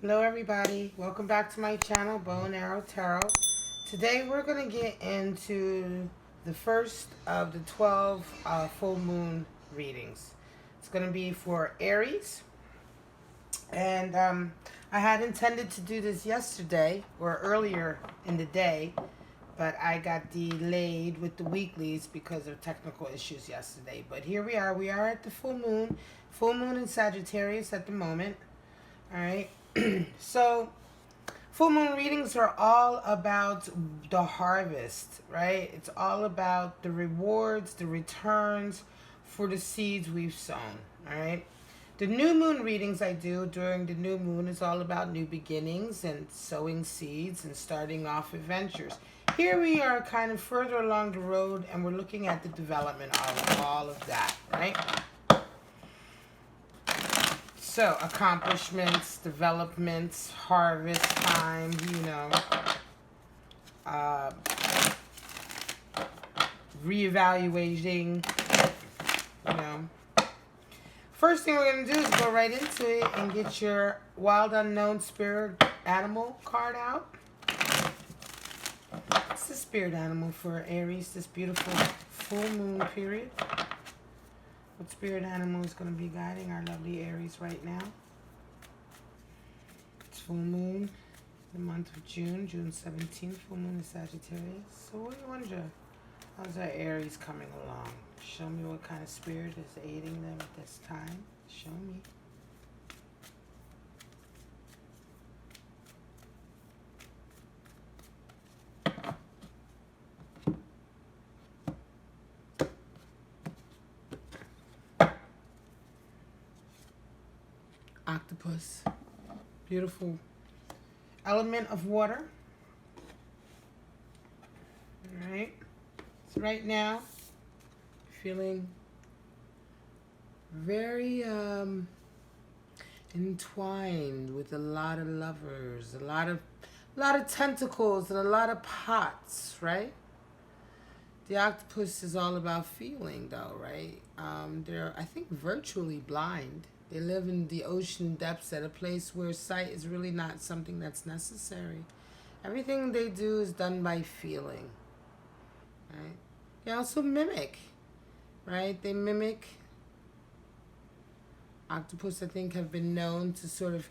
Hello everybody, welcome back to my channel, Bow and Arrow Tarot. Today we're going to get into the first of the 12 full moon readings. It's going to be for Aries, and I had intended to do this yesterday or earlier in the day, but I got delayed with the weeklies because of technical issues yesterday. But here we are at the full moon in Sagittarius at the moment. All right. So full moon readings are all about the harvest, right? It's all about the rewards, the returns for the seeds we've sown, all right? The new moon readings I do during the new moon is all about new beginnings and sowing seeds and starting off adventures. Here we are kind of further along the road, and we're looking at the development of all of that, right? So, accomplishments, developments, harvest time, reevaluating, First thing we're going to do is go right into it and get your Wild Unknown Spirit Animal card out. It's the spirit animal for Aries, this beautiful full moon period. What spirit animal is going to be guiding our lovely Aries right now? It's full moon, the month of June, June 17th, full moon in Sagittarius. So what do you wonder? How's our Aries coming along? Show me what kind of spirit is aiding them at this time. Show me. Octopus. Beautiful element of water. All right. So right now, feeling very entwined with a lot of lovers, a lot of tentacles and a lot of pots, right? The octopus is all about feeling, though, right? They're, I think, virtually blind. They live in the ocean depths at a place where sight is really not something that's necessary. Everything they do is done by feeling, right? They also mimic, right? They mimic. Octopus, I think, have been known to sort of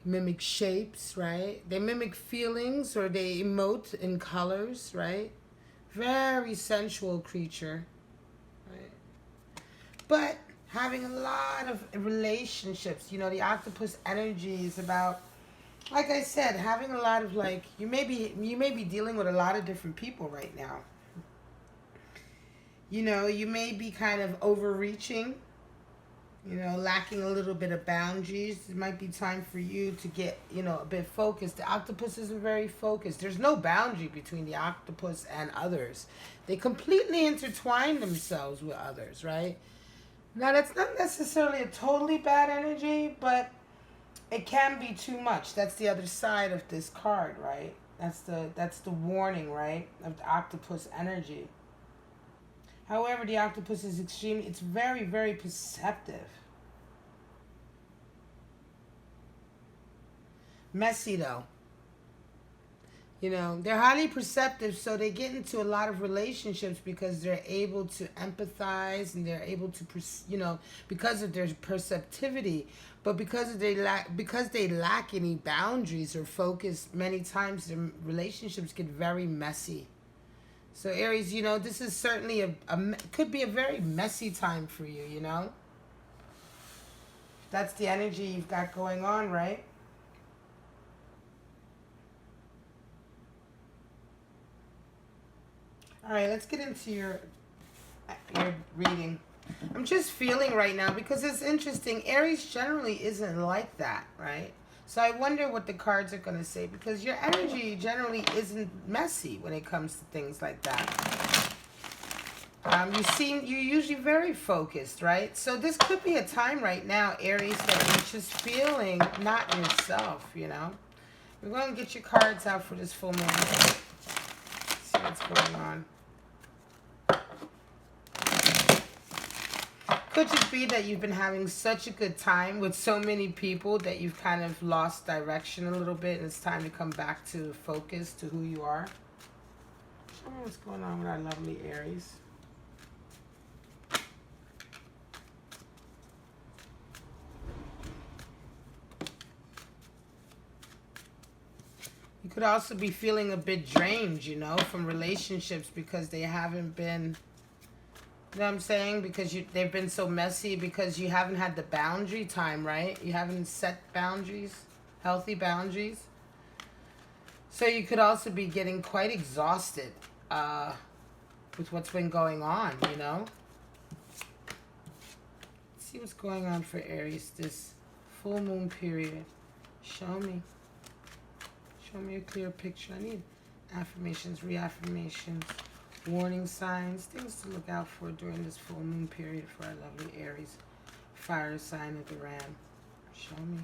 mimic shapes, right? They mimic feelings, or they emote in colors, right? Very sensual creature, right? But having a lot of relationships, the octopus energy is about, like I said, having a lot of, like, you may be dealing with a lot of different people right now. You may be kind of overreaching, lacking a little bit of boundaries. It might be time for you to get, a bit focused. The octopus isn't very focused. There's no boundary between the octopus and others. They completely intertwine themselves with others, right? Now, that's not necessarily a totally bad energy, but it can be too much. That's the other side of this card, right? That's the warning, right, of the octopus energy. However, the octopus is it's very, very perceptive. Messy, though. They're highly perceptive, so they get into a lot of relationships because they're able to empathize, and they're able to, because of their perceptivity. But because they lack any boundaries or focus, many times their relationships get very messy. So Aries, this is certainly could be a very messy time for you, That's the energy you've got going on, right? All right, let's get into your reading. I'm just feeling right now, because it's interesting. Aries generally isn't like that, right? So I wonder what the cards are going to say, because your energy generally isn't messy when it comes to things like that. You're usually very focused, right? So this could be a time right now, Aries, that you're just feeling not yourself, We're going to get your cards out for this full moon. See what's going on. Could just be that you've been having such a good time with so many people that you've kind of lost direction a little bit, and it's time to come back to focus to who you are. Show me what's going on with our lovely Aries. You could also be feeling a bit drained, you know, from relationships because they haven't been, you know what I'm saying? Because they've been so messy because you haven't had the boundary time, right? You haven't set boundaries, healthy boundaries. So you could also be getting quite exhausted with what's been going on, you know? Let's see what's going on for Aries this full moon period. Show me. Show me a clear picture. I need affirmations, reaffirmations, warning signs, things to look out for during this full moon period for our lovely Aries, fire sign of the Ram. Show me.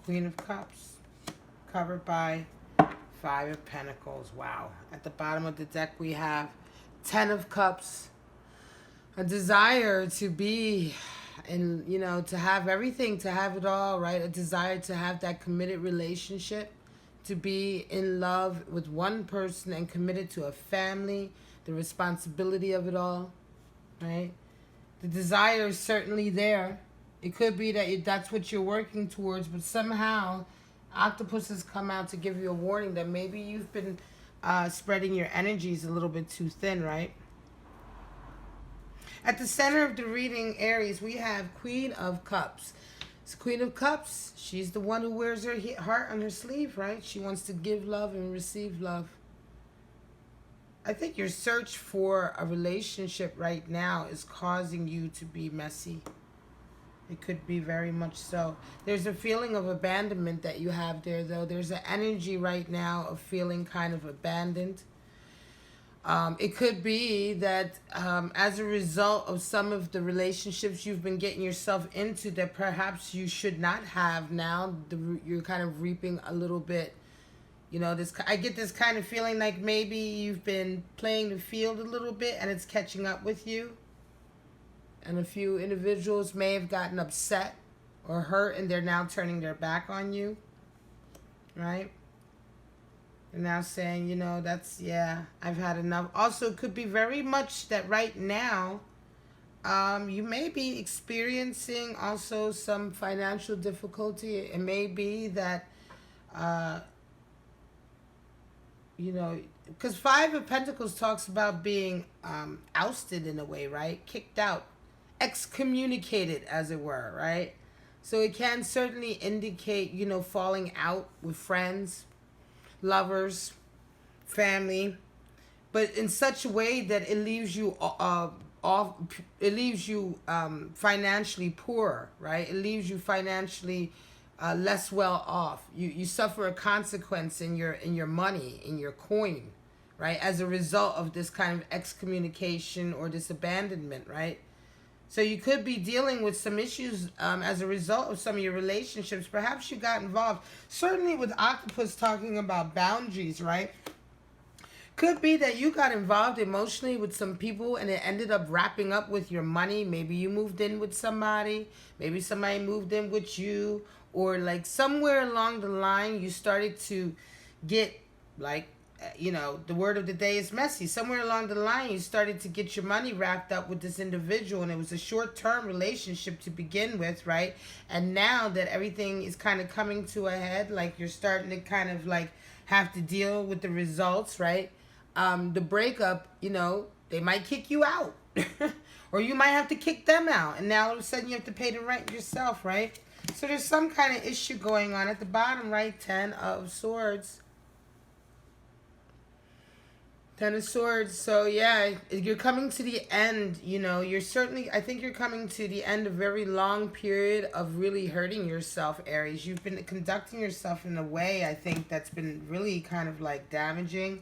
Queen of Cups, covered by Five of Pentacles. Wow. At the bottom of the deck, we have 10 of Cups. A desire to be, and you know, to have everything, to have it all, right? A desire to have that committed relationship, to be in love with one person and committed to a family, the responsibility of it all, right? The desire is certainly there. It could be that that's what you're working towards, but somehow Octopus has come out to give you a warning that maybe you've been spreading your energies a little bit too thin, right? At the center of the reading, Aries, we have Queen of Cups. So Queen of Cups, she's the one who wears her heart on her sleeve, right? She wants to give love and receive love. I think your search for a relationship right now is causing you to be messy. It could be very much so. There's a feeling of abandonment that you have there, though. There's an energy right now of feeling kind of abandoned. It could be that as a result of some of the relationships you've been getting yourself into that perhaps you should not have now, you're kind of reaping a little bit. You know, I get this kind of feeling like maybe you've been playing the field a little bit and it's catching up with you. And a few individuals may have gotten upset or hurt and they're now turning their back on you, right? They're now saying, you know, I've had enough. Also, it could be very much that right now you may be experiencing also some financial difficulty. It may be that, you know, because Five of Pentacles talks about being ousted in a way, right? Kicked out. Excommunicated, as it were, right? So it can certainly indicate, you know, falling out with friends, lovers, family, but in such a way that it leaves you financially poor, right? It leaves you financially less well off. You suffer a consequence in your money, in your coin, right? As a result of this kind of excommunication or this abandonment, right? So you could be dealing with some issues as a result of some of your relationships. Perhaps you got involved. Certainly with Octopus talking about boundaries, right? Could be that you got involved emotionally with some people and it ended up wrapping up with your money. Maybe you moved in with somebody. Maybe somebody moved in with you. Or like somewhere along the line you started to get like, you know, the word of the day is messy. Somewhere along the line, you started to get your money wrapped up with this individual, and it was a short-term relationship to begin with, right? And now that everything is kind of coming to a head, like you're starting to kind of like have to deal with the results, right? The breakup, you know, they might kick you out. Or you might have to kick them out. And now all of a sudden you have to pay the rent yourself, right? So there's some kind of issue going on. At the bottom, right, 10 of Swords. Ten of Swords. So yeah, you're coming to the end. You know, you're certainly. I think you're coming to the end of a very long period of really hurting yourself, Aries. You've been conducting yourself in a way I think that's been really kind of like damaging.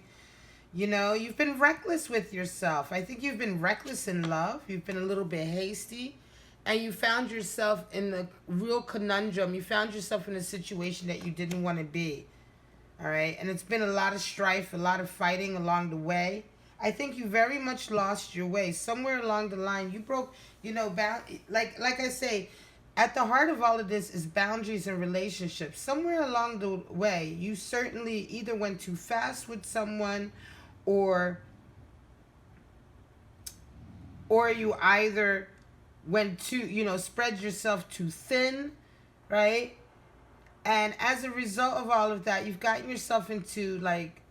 You know, you've been reckless with yourself. I think you've been reckless in love. You've been a little bit hasty. And you found yourself in the real conundrum. You found yourself in a situation that you didn't want to be. All right. And it's been a lot of strife, a lot of fighting along the way. I think you very much lost your way. Somewhere along the line, you broke, you know, like I say, at the heart of all of this is boundaries and relationships. Somewhere along the way, you certainly either went too fast with someone or you either went too, you know, spread yourself too thin, right? And as a result of all of that, you've gotten yourself into like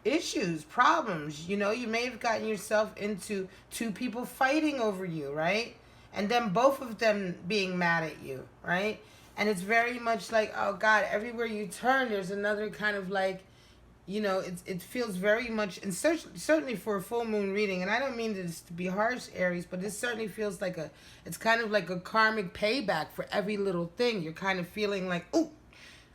issues, problems. You know, you may have gotten yourself into two people fighting over you, right? And then both of them being mad at you, right? And it's very much like, oh God, everywhere you turn, there's another kind of like, you know, it feels very much, and certainly for a full moon reading, and I don't mean this to be harsh, Aries, but it certainly feels like it's kind of like a karmic payback for every little thing. You're kind of feeling like, oh,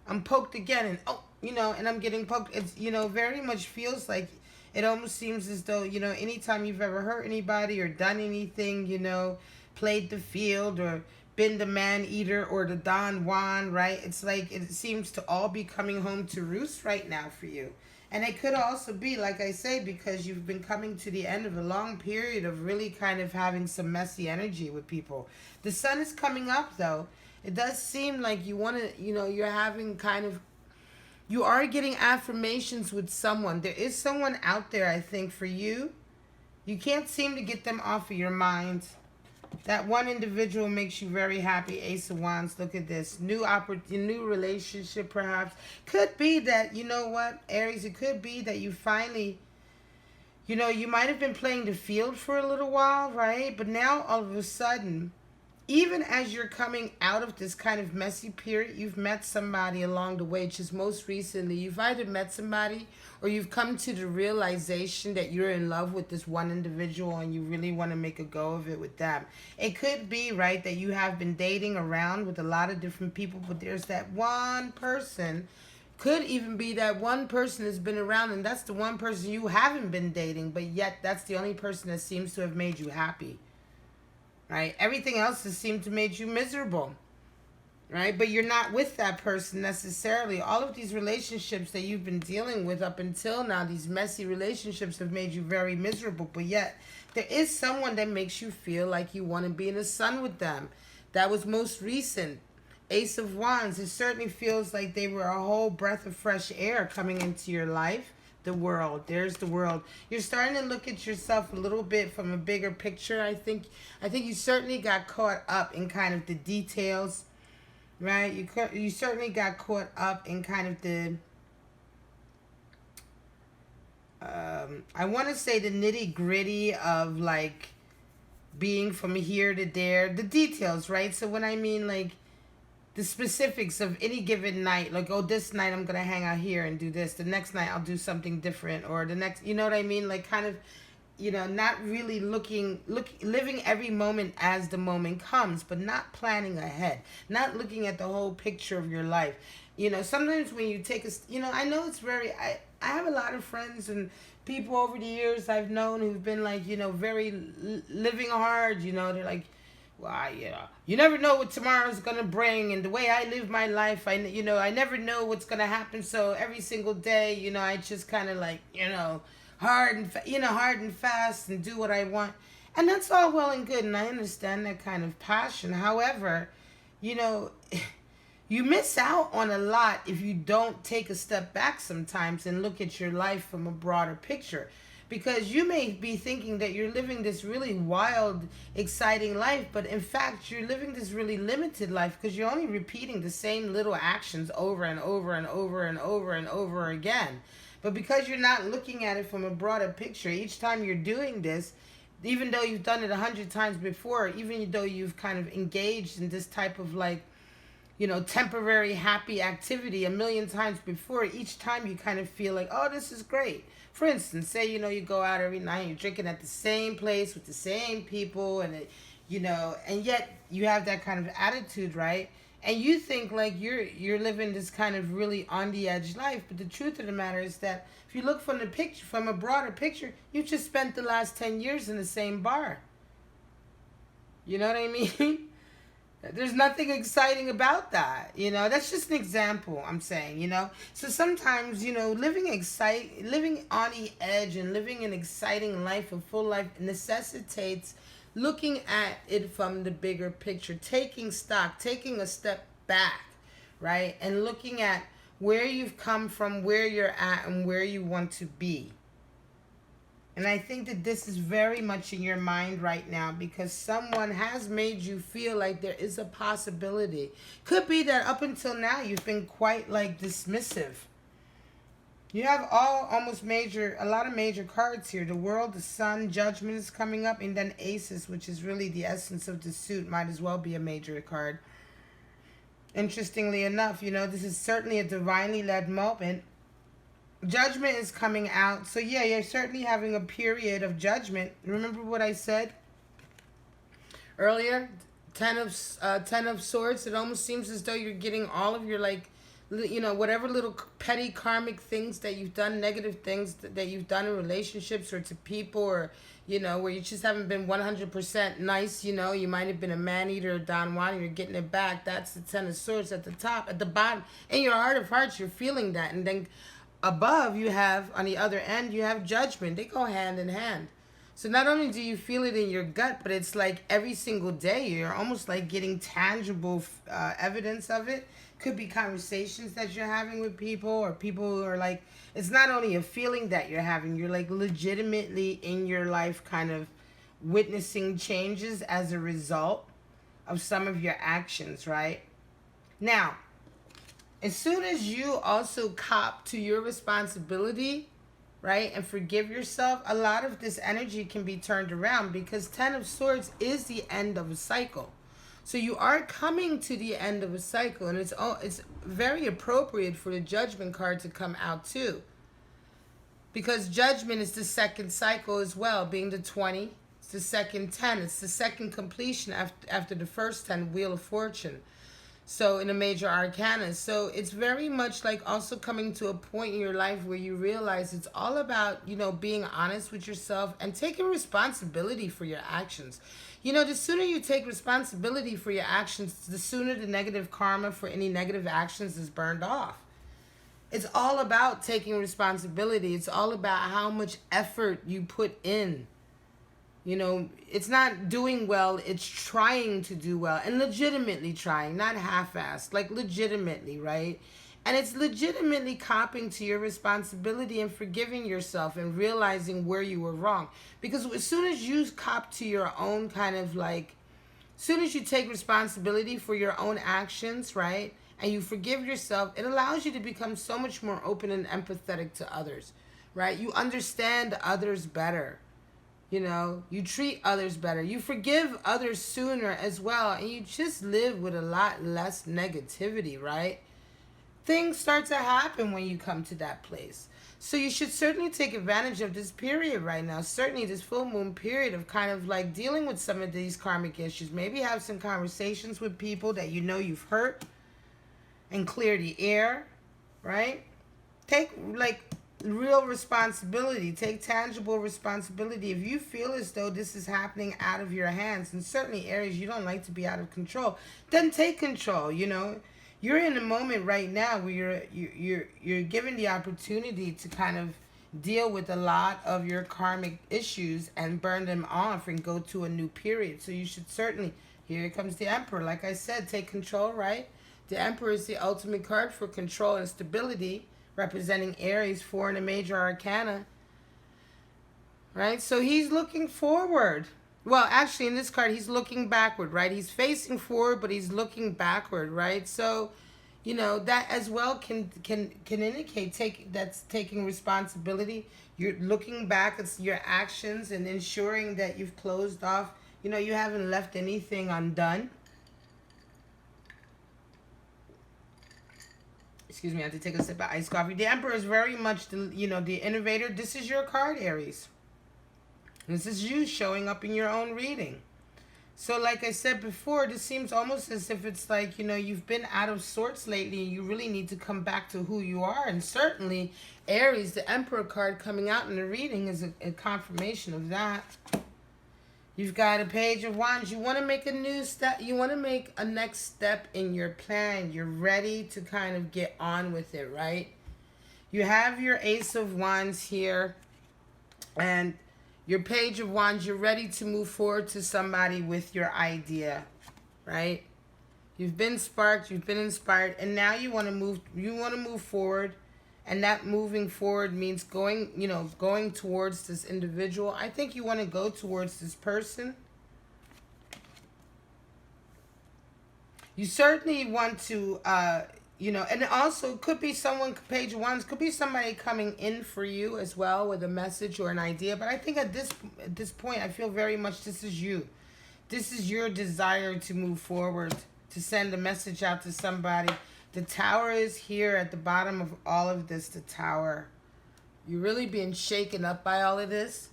I'm poked again, and oh, you know, and I'm getting poked. It's, you know, very much feels like, it almost seems as though, you know, anytime you've ever hurt anybody or done anything, you know, played the field or been the man eater or the Don Juan, right? It's like it seems to all be coming home to roost right now for you. And it could also be, like I say, because you've been coming to the end of a long period of really kind of having some messy energy with people. The sun is coming up, though. It does seem like you want to, you know, you're having kind of, you are getting affirmations with someone. There is someone out there, I think, for you. You can't seem to get them off of your mind. That one individual makes you very happy. Ace of Wands. Look at this. New relationship, perhaps. Could be that, you know what, Aries, it could be that you finally, you know, you might have been playing the field for a little while, right? But now, all of a sudden, even as you're coming out of this kind of messy period, you've met somebody along the way. Just most recently, you've either met somebody or you've come to the realization that you're in love with this one individual and you really want to make a go of it with them. It could be, right, that you have been dating around with a lot of different people, but there's that one person. Could even be that one person has been around and that's the one person you haven't been dating, but yet that's the only person that seems to have made you happy. Right? Everything else has seemed to make you miserable. Right? But you're not with that person necessarily. All of these relationships that you've been dealing with up until now, these messy relationships have made you very miserable. But yet, there is someone that makes you feel like you want to be in the sun with them. That was most recent. Ace of Wands. It certainly feels like they were a whole breath of fresh air coming into your life. The world. There's the world. You're starting to look at yourself a little bit from a bigger picture. I think you certainly got caught up in kind of the details, right? You certainly got caught up in kind of the I want to say the nitty-gritty of like being from here to there, the details, right? So when I mean like the specifics of any given night, like, oh, this night I'm going to hang out here and do this. The next night I'll do something different. Or the next, you know what I mean? Like kind of, you know, not really living every moment as the moment comes, but not planning ahead. Not looking at the whole picture of your life. You know, sometimes when you take you know, I know it's very, I have a lot of friends and people over the years I've known who've been like, you know, very living hard, you know, they're like, well, you know, you never know what tomorrow's gonna bring, and the way I live my life, I never know what's gonna happen. So every single day, you know, I just kind of like, you know, hard and fast, and do what I want, and that's all well and good, and I understand that kind of passion. However, you know, you miss out on a lot if you don't take a step back sometimes and look at your life from a broader picture. Because you may be thinking that you're living this really wild, exciting life, but in fact, you're living this really limited life because you're only repeating the same little actions over and over and over and over and over again. But because you're not looking at it from a broader picture, each time you're doing this, even though you've done it 100 times before, even though you've kind of engaged in this type of like, temporary happy activity a million times before. Each time you kind of feel like, oh, this is great. For instance, say, you go out every night, you're drinking at the same place with the same people, and yet you have that kind of attitude, right? And you think like you're living this kind of really on the edge life, but the truth of the matter is that if you look from the picture, from a broader picture, you just spent the last 10 years in the same bar. You know what I mean? There's nothing exciting about that. That's just an example I'm saying. So sometimes, living on the edge and living an exciting life, a full life, necessitates looking at it from the bigger picture, taking stock, taking a step back, right? And looking at where you've come from, where you're at, and where you want to be. And I think that this is very much in your mind right now because someone has made you feel like there is a possibility. Could be that up until now you've been quite like dismissive. You have a lot of major cards here. The World, the Sun, Judgment is coming up, and then Aces, which is really the essence of the suit, might as well be a major card. Interestingly enough, this is certainly a divinely led moment. Judgment is coming out. So yeah, you're certainly having a period of judgment. Remember what I said earlier? Ten of Swords. It almost seems as though you're getting all of your whatever little petty karmic things that you've done, negative things that you've done in relationships or to people, or where you just haven't been 100% nice. You might have been a man-eater or Don Juan, and you're getting it back. That's the Ten of Swords at the top. At the bottom, in your heart of hearts, you're feeling that. And then above, you have, on the other end, you have Judgment. They go hand in hand. So not only do you feel it in your gut, but it's like every single day you're almost like getting tangible evidence of it. Could be conversations that you're having with people, or people who are like, it's not only a feeling that you're having, you're like legitimately in your life kind of witnessing changes as a result of some of your actions, right? Now, as soon as you also cop to your responsibility, right, and forgive yourself, a lot of this energy can be turned around because Ten of Swords is the end of a cycle. So you are coming to the end of a cycle, and it's very appropriate for the Judgment card to come out too. Because Judgment is the second cycle as well, being the 20. It's the second 10. It's the second completion after the first 10, Wheel of Fortune. So in a major arcana. So it's very much like also coming to a point in your life where you realize it's all about, being honest with yourself and taking responsibility for your actions. The sooner you take responsibility for your actions, the sooner the negative karma for any negative actions is burned off. It's all about taking responsibility. It's all about how much effort you put in. It's not doing well, it's trying to do well, and legitimately trying, not half-assed, like legitimately, right? And it's legitimately copping to your responsibility and forgiving yourself and realizing where you were wrong. Because as soon as you cop to your own kind of like, as soon as you take responsibility for your own actions, right, and you forgive yourself, it allows you to become so much more open and empathetic to others, right? You understand others better. You treat others better. You forgive others sooner as well. And you just live with a lot less negativity, right? Things start to happen when you come to that place. So you should certainly take advantage of this period right now. Certainly this full moon period of kind of like dealing with some of these karmic issues. Maybe have some conversations with people that you've hurt and clear the air, right? Take real responsibility. Take tangible responsibility. If you feel as though this is happening out of your hands, and certainly Aries, you don't like to be out of control, then take control. You're in a moment right now where you're given the opportunity to kind of deal with a lot of your karmic issues and burn them off and go to a new period. So you should certainly, here comes the Emperor. Like I said, take control, right? The Emperor is the ultimate card for control and stability, representing Aries, 4 in a major arcana, right? So he's looking forward. Well, actually, in this card, he's looking backward, right? He's facing forward, but he's looking backward, right? So, that as well can indicate that's taking responsibility. You're looking back at your actions and ensuring that you've closed off. You haven't left anything undone. Excuse me, I had to take a sip of iced coffee. The Emperor is very much the, the innovator. This is your card, Aries. This is you showing up in your own reading. So like I said before, this seems almost as if it's like, you've been out of sorts lately and you really need to come back to who you are. And certainly, Aries, the Emperor card coming out in the reading is a confirmation of that. You've got a Page of Wands. You want to make a new step. You want to make a next step in your plan. You're ready to kind of get on with it, right? You have your Ace of Wands here. And your Page of Wands, you're ready to move forward to somebody with your idea, right? You've been sparked, you've been inspired, and now you want to move forward. And that moving forward means going towards this individual. I think you want to go towards this person. You certainly want to, and also could be someone, Page of Wands, could be somebody coming in for you as well with a message or an idea. But I think at this point, I feel very much this is you. This is your desire to move forward, to send a message out to somebody. The Tower is here at the bottom of all of this, the Tower. You're really being shaken up by all of this.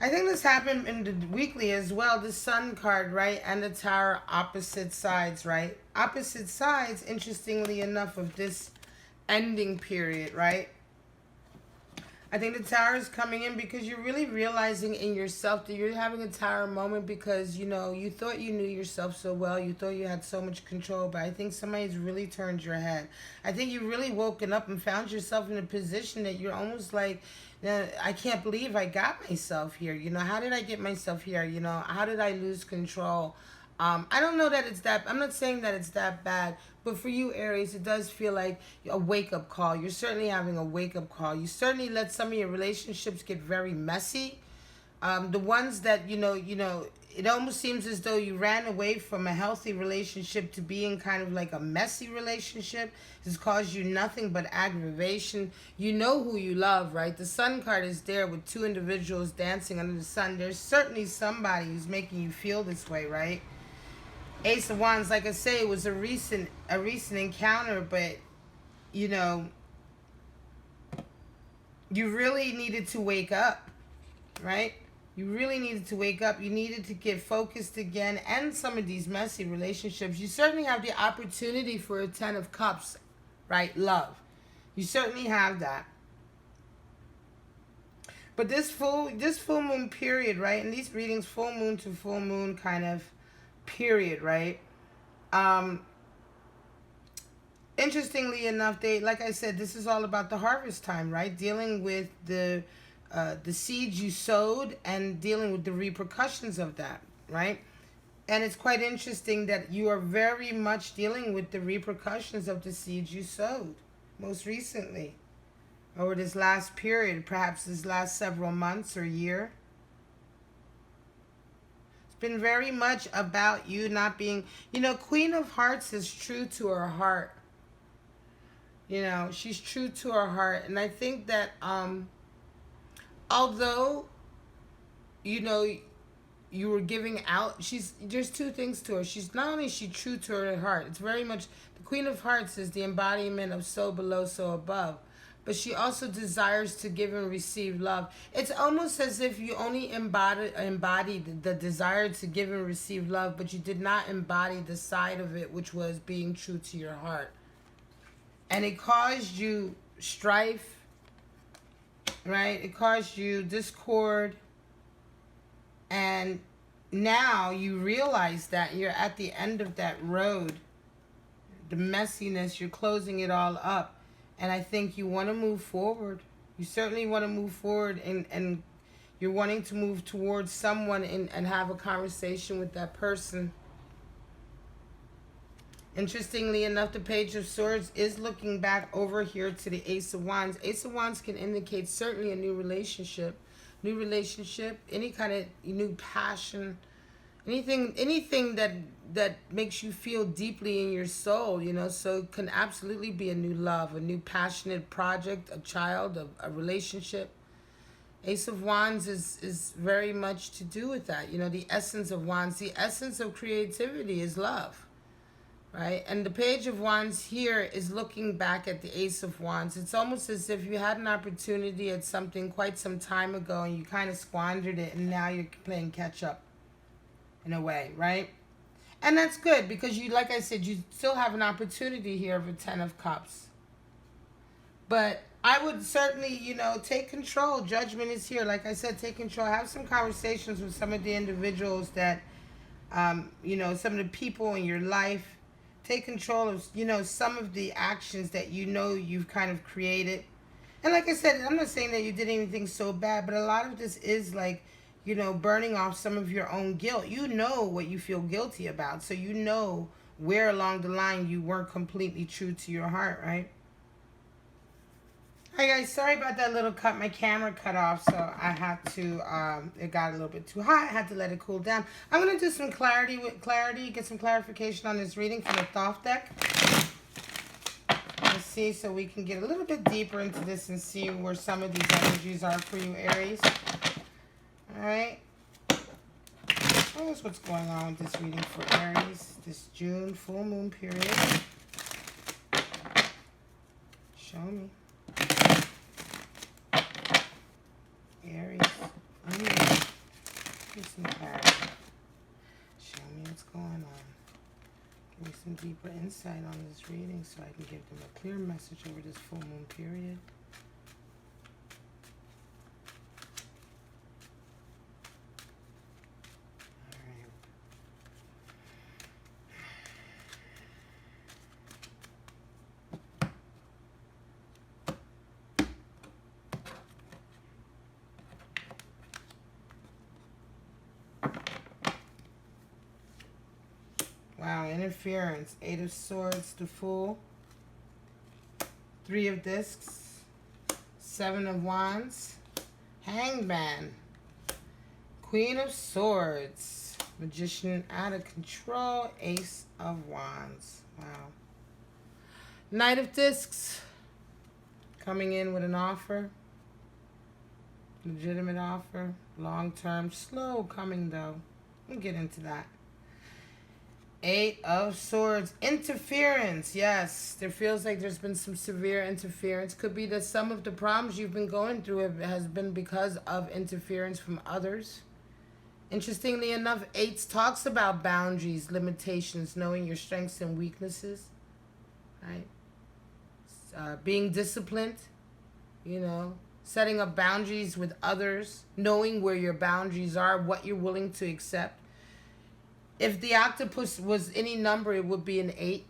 I think this happened in the weekly as well. The Sun card, right? And the Tower, opposite sides, right? Opposite sides, interestingly enough, of this ending period, right? I think the Tower is coming in because you're really realizing in yourself that you're having a Tower moment because, you thought you knew yourself so well. You thought you had so much control, but I think somebody's really turned your head. I think you've really woken up and found yourself in a position that you're almost like, I can't believe I got myself here. How did I get myself here? How did I lose control? I don't know that it's that, I'm not saying that it's that bad, but for you, Aries, it does feel like a wake-up call. You're certainly having a wake-up call. You certainly let some of your relationships get very messy. The ones that, it almost seems as though you ran away from a healthy relationship to being kind of like a messy relationship has caused you nothing but aggravation. You know who you love, right? The Sun card is there with two individuals dancing under the sun. There's certainly somebody who's making you feel this way, right? Ace of Wands, like I say, it was a recent encounter, but, you really needed to wake up, right? You really needed to wake up. You needed to get focused again. And some of these messy relationships, you certainly have the opportunity for a 10 of Cups, right? Love. You certainly have that. But this full moon period, right? In these readings, full moon to full moon kind of period, right? Interestingly enough, like I said, this is all about the harvest time, right? Dealing with the seeds you sowed and dealing with the repercussions of that, right? And it's quite interesting that you are very much dealing with the repercussions of the seeds you sowed most recently over this last period, perhaps this last several months or year. Been very much about you not being, Queen of Hearts is true to her heart. She's true to her heart. And I think that although, you were giving out, there's two things to her. She's not only is she true to her heart, it's very much, the Queen of Hearts is the embodiment of so below, so above. But she also desires to give and receive love. It's almost as if you only embodied the desire to give and receive love, but you did not embody the side of it, which was being true to your heart. And it caused you strife, right? It caused you discord. And now you realize that you're at the end of that road. The messiness, you're closing it all up. And I think you want to move forward. You certainly want to move forward, and you're wanting to move towards someone and have a conversation with that person. Interestingly enough, the Page of Swords is looking back over here to the Ace of Wands. Ace of Wands can indicate certainly a new relationship, any kind of new passion, anything that makes you feel deeply in your soul, so it can absolutely be a new love, a new passionate project, a child, a relationship. Ace of Wands is very much to do with that. The essence of Wands, the essence of creativity is love, right? And the Page of Wands here is looking back at the Ace of Wands. It's almost as if you had an opportunity at something quite some time ago and you kind of squandered it, and now you're playing catch up in a way, right? And that's good because you, like I said, you still have an opportunity here of a Ten of Cups. But I would certainly, you know, take control. Judgment is here. Like I said, take control. Have some conversations with some of the individuals that, you know, some of the people in your life. Take control of, you know, some of the actions that you know you've kind of created. And like I said, I'm not saying that you did anything so bad, but a lot of this is like, you know, burning off some of your own guilt. You know what you feel guilty about. So you know where along the line you weren't completely true to your heart, right? Hi guys, sorry about that little cut. My camera cut off, so I had to, it got a little bit too hot. I had to let it cool down. I'm going to do some clarity, get some clarification on this reading from the Thoth deck. Let's see, so we can get a little bit deeper into this and see where some of these energies are for you, Aries. Alright. Here's what's going on with this reading for Aries, this June full moon period. Show me. Aries, give some clarity. Show me what's going on. Give me some deeper insight on this reading so I can give them a clear message over this full moon period. Wow, interference. Eight of Swords, the Fool. Three of Discs. Seven of Wands. Hangman. Queen of Swords. Magician out of control. Ace of Wands. Wow. Knight of Discs. Coming in with an offer. Legitimate offer. Long term. Slow coming though. We'll get into that. Eight of Swords. Interference. Yes, there feels like there's been some severe interference. Could be that some of the problems you've been going through has been because of interference from others. Interestingly enough, eights talks about boundaries, limitations, knowing your strengths and weaknesses. Right? Being disciplined, you know, setting up boundaries with others, knowing where your boundaries are, what you're willing to accept. If the octopus was any number, it would be an 8.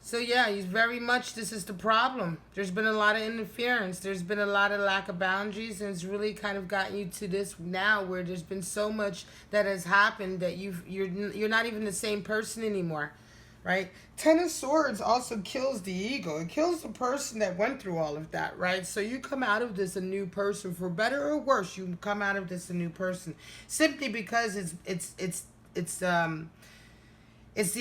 So yeah, he's very much, this is the problem. There's been a lot of interference. There's been a lot of lack of boundaries, and it's really kind of gotten you to this now where there's been so much that has happened that you're not even the same person anymore. Right? Ten of Swords also kills the ego. It kills the person that went through all of that, right? So you come out of this a new person, for better or worse. You come out of this a new person, simply because it's the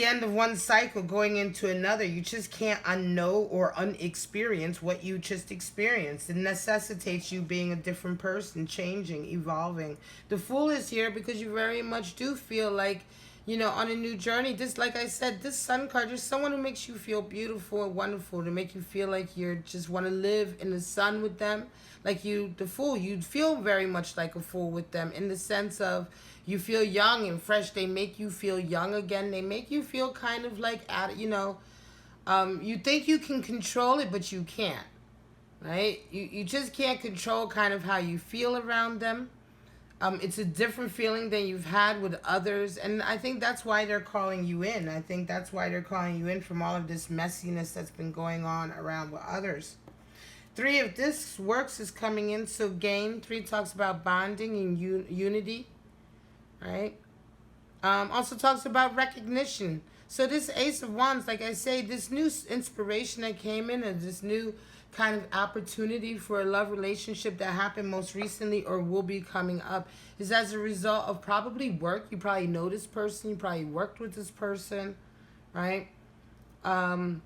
end of one cycle going into another. You just can't unknow or unexperience what you just experienced. It necessitates you being a different person, changing, evolving. The Fool is here because you very much do feel like, you know, on a new journey. This, like I said, this Sun card, there's someone who makes you feel beautiful and wonderful, to make you feel like you just want to live in the sun with them. Like you, the Fool, you'd feel very much like a fool with them, in the sense of you feel young and fresh. They make you feel young again. They make you feel kind of like, you know, you think you can control it, but you can't, right? You just can't control kind of how you feel around them. It's a different feeling than you've had with others. And I think that's why they're calling you in. I think that's why they're calling you in, from all of this messiness that's been going on around with others. Three of Discs works is coming in. So gain. 3 talks about bonding and unity. Right? Also talks about recognition. So this Ace of Wands, like I say, this new inspiration that came in, and this new kind of opportunity for a love relationship that happened most recently or will be coming up, is as a result of probably work. You probably know this person. You probably worked with this person, right? And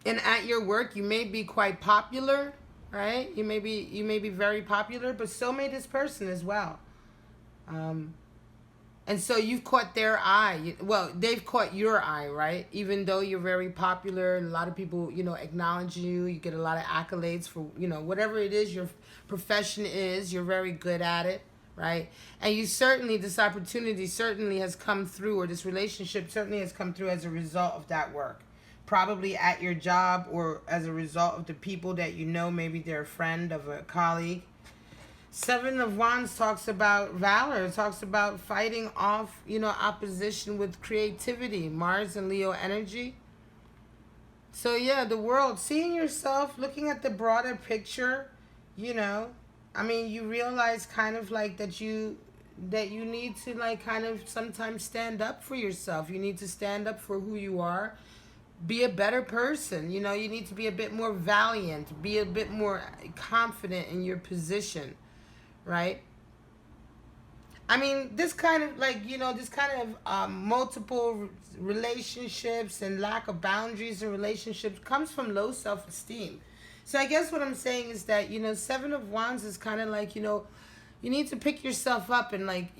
at your work, you may be quite popular, right? You may be very popular, but so may this person as well. And so you've caught their eye. Well, they've caught your eye, right? Even though you're very popular, and a lot of people, acknowledge you. You get a lot of accolades for, whatever it is your profession is. You're very good at it, right? And you certainly, this opportunity certainly has come through, or this relationship certainly has come through as a result of that work. Probably at your job, or as a result of the people that you know. Maybe they're a friend of a colleague. Seven of Wands talks about valor. It talks about fighting off, opposition with creativity. Mars and Leo energy. So yeah, the world, seeing yourself, looking at the broader picture, you realize kind of like that you need to like kind of sometimes stand up for yourself. You need to stand up for who you are. Be a better person. You need to be a bit more valiant. Be a bit more confident in your position. Right? This kind of like, this kind of multiple relationships and lack of boundaries in relationships comes from low self-esteem. So I guess what I'm saying is that, Seven of Wands is kind of like, you need to pick yourself up and like,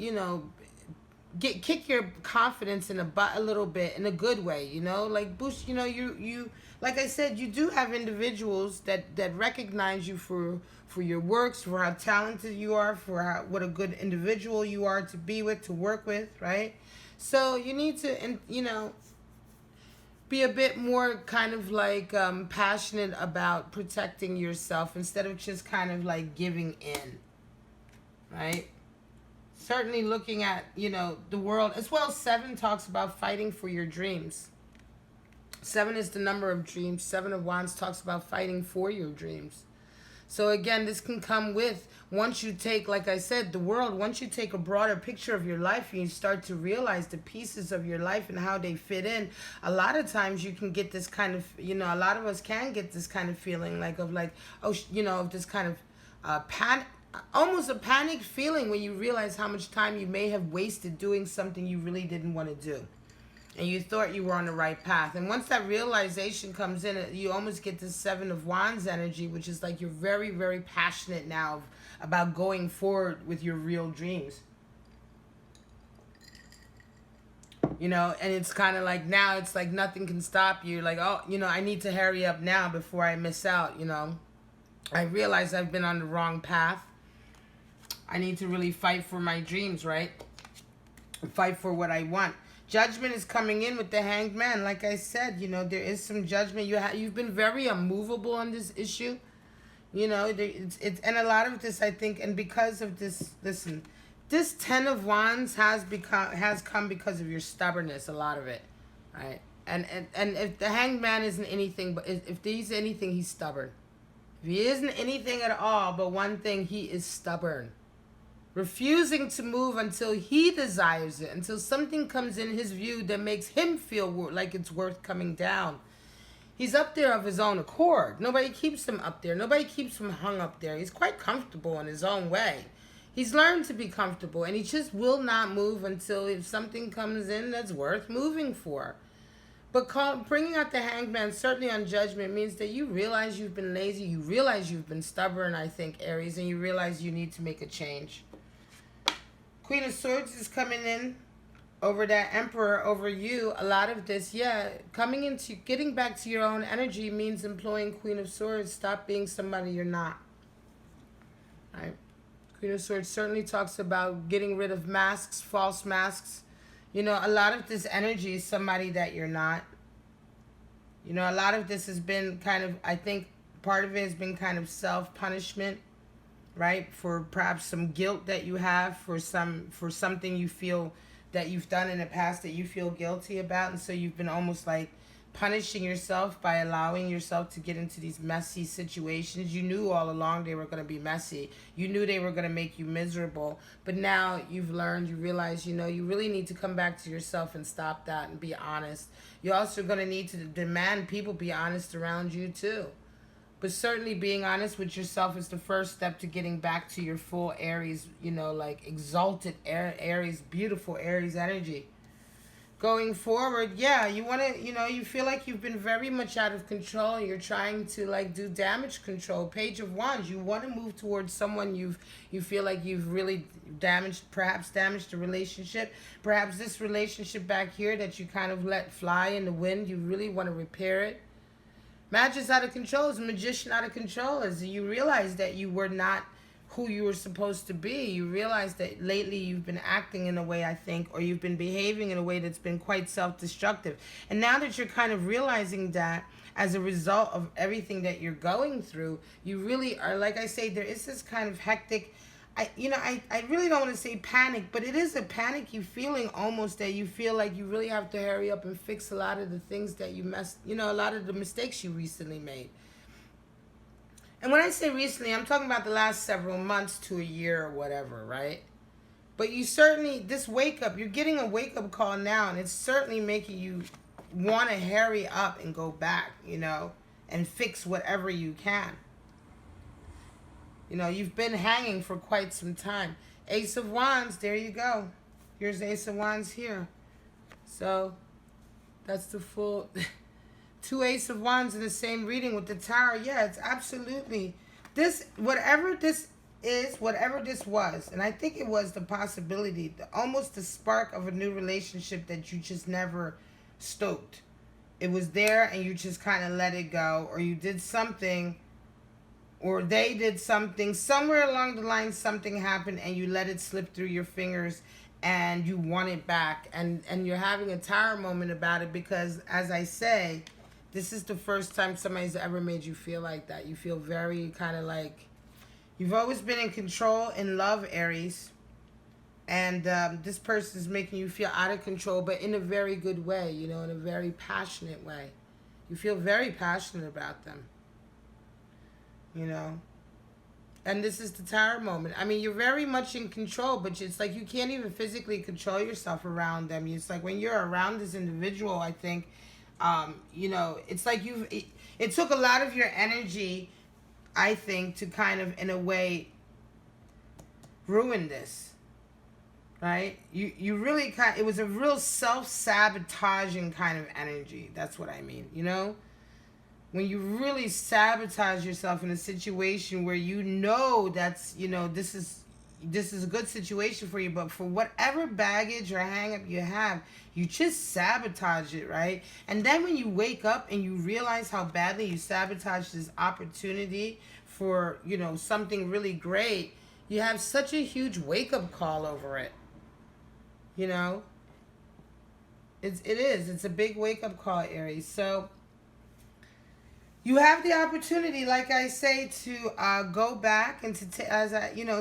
kick your confidence in the butt a little bit in a good way, like boost, you like I said, you do have individuals that recognize you for your works, for how talented you are, for what a good individual you are to be with, to work with, right? So you need to, be a bit more kind of like passionate about protecting yourself instead of just kind of like giving in, right? Certainly looking at, the world. As well, 7 talks about fighting for your dreams. 7 is the number of dreams. 7 of Wands talks about fighting for your dreams. So again, this can come with, once you take, like I said, the world, once you take a broader picture of your life and you start to realize the pieces of your life and how they fit in, a lot of times you can get this kind of, a lot of us can get this kind of feeling of this kind of panic, almost a panic feeling when you realize how much time you may have wasted doing something you really didn't want to do. And you thought you were on the right path. And once that realization comes in, you almost get this 7 of Wands energy, which is like you're very, very passionate now about going forward with your real dreams. And it's kind of like now it's like nothing can stop you. Like, oh, I need to hurry up now before I miss out, I realize I've been on the wrong path. I need to really fight for my dreams, right? Fight for what I want. Judgment is coming in with the Hanged Man. Like I said, there is some judgment. You've been very unmovable on this issue. It's and a lot of this, I think, and because of this, listen, this 10 of Wands has come because of your stubbornness, a lot of it, right? And if the Hanged Man isn't anything, but if he's anything, he's stubborn. If he isn't anything at all but one thing, he is stubborn. Refusing to move until he desires it, until something comes in his view that makes him feel like it's worth coming down. He's up there of his own accord. Nobody keeps him up there. Nobody keeps him hung up there. He's quite comfortable in his own way. He's learned to be comfortable, and he just will not move until if something comes in that's worth moving for. But bringing out the Hanged Man, certainly on Judgment, means that you realize you've been lazy. You realize you've been stubborn, I think, Aries, and you realize you need to make a change. Queen of Swords is coming in over that Emperor, over you. A lot of this, coming into, getting back to your own energy means employing Queen of Swords. Stop being somebody you're not. All right. Queen of Swords certainly talks about getting rid of masks, false masks. A lot of this energy is somebody that you're not. A lot of this has been kind of, I think, part of it has been kind of self-punishment. Right, for perhaps some guilt that you have for something you feel that you've done in the past that you feel guilty about, and so you've been almost like punishing yourself by allowing yourself to get into these messy situations. You knew all along they were going to be messy. You knew they were going to make you miserable, but now you've learned, you realize, you really need to come back to yourself and stop that and be honest. You're also going to need to demand people be honest around you too. But certainly being honest with yourself is the first step to getting back to your full Aries, like exalted Aries, beautiful Aries energy. going forward, yeah, you want to, you feel like you've been very much out of control. You're trying to like do damage control. Page of Wands, you want to move towards someone you feel like you've really perhaps damaged the relationship. Perhaps this relationship back here that you kind of let fly in the wind, you really want to repair it. Magic's out of control. Is Magician out of control? As you realize that you were not who you were supposed to be. You realize that lately you've been acting in a way, I think, or you've been behaving in a way that's been quite self-destructive. And now that you're kind of realizing that as a result of everything that you're going through, you really are, like I say, there is this kind of hectic, I really don't want to say panic, but it is a panicky feeling almost, that you feel like you really have to hurry up and fix a lot of the things that you a lot of the mistakes you recently made. And when I say recently, I'm talking about the last several months to a year or whatever, right? But you certainly, this wake up, you're getting a wake up call now, and it's certainly making you want to hurry up and go back, and fix whatever you can. You've been hanging for quite some time. Ace of Wands, there you go. Here's Ace of Wands here. So, that's the full... 2 Ace of Wands in the same reading with the Tower. Yeah, it's absolutely... whatever this is, whatever this was, and I think it was the possibility, almost the spark of a new relationship that you just never stoked. It was there and you just kind of let it go, or you did something, or they did something. Somewhere along the line, something happened and you let it slip through your fingers and you want it back. And you're having a Tower moment about it because, as I say... This is the first time somebody's ever made you feel like that. You feel very kind of like... You've always been in control in love, Aries. And this person is making you feel out of control, but in a very good way, in a very passionate way. You feel very passionate about them. And this is the Tower moment. I mean, you're very much in control, but it's like you can't even physically control yourself around them. It's like when you're around this individual, I think... it's like it took a lot of your energy, I think, to kind of, in a way, ruin this, right? You really it was a real self-sabotaging kind of energy. That's what I mean, When you really sabotage yourself in a situation where that's, this is a good situation for you, but for whatever baggage or hang up you have, you just sabotage it, right? And then when you wake up and you realize how badly you sabotage this opportunity for, something really great, you have such a huge wake-up call over it. It's a big wake-up call, Aries. So you have the opportunity, like I say, to go back and to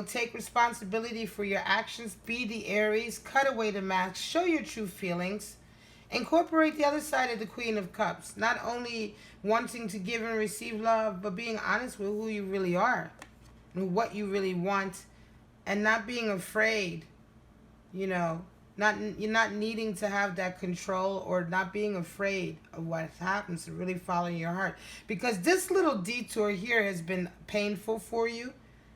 take responsibility for your actions. Be the Aries. Cut away the mask. Show your true feelings. Incorporate the other side of the Queen of Cups. Not only wanting to give and receive love, but being honest with who you really are and what you really want, and not being afraid. You're not needing to have that control, or not being afraid of what happens, to really follow your heart. Because this little detour here has been painful for you.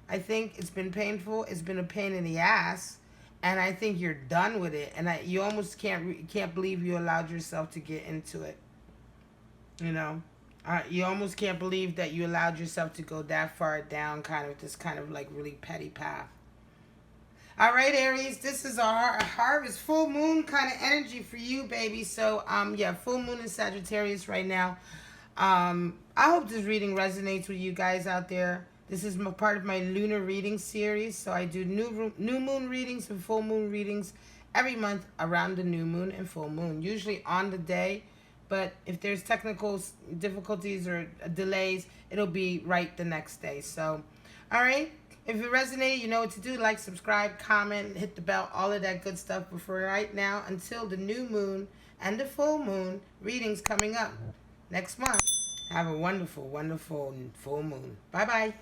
I think it's been painful. It's been a pain in the ass. And I think you're done with it. And you almost can't believe you allowed yourself to get into it. You almost can't believe that you allowed yourself to go that far down this kind of like really petty path. All right, Aries, this is a harvest, full moon kind of energy for you, baby. So, yeah, full moon in Sagittarius right now. I hope this reading resonates with you guys out there. This is part of my lunar reading series. So I do new moon readings and full moon readings every month around the new moon and full moon, usually on the day. But if there's technical difficulties or delays, it'll be right the next day. So, all right. If it resonated, you know what to do. Like, subscribe, comment, hit the bell, all of that good stuff. But for right now, until the new moon and the full moon readings coming up next month, have a wonderful, wonderful full moon. Bye-bye.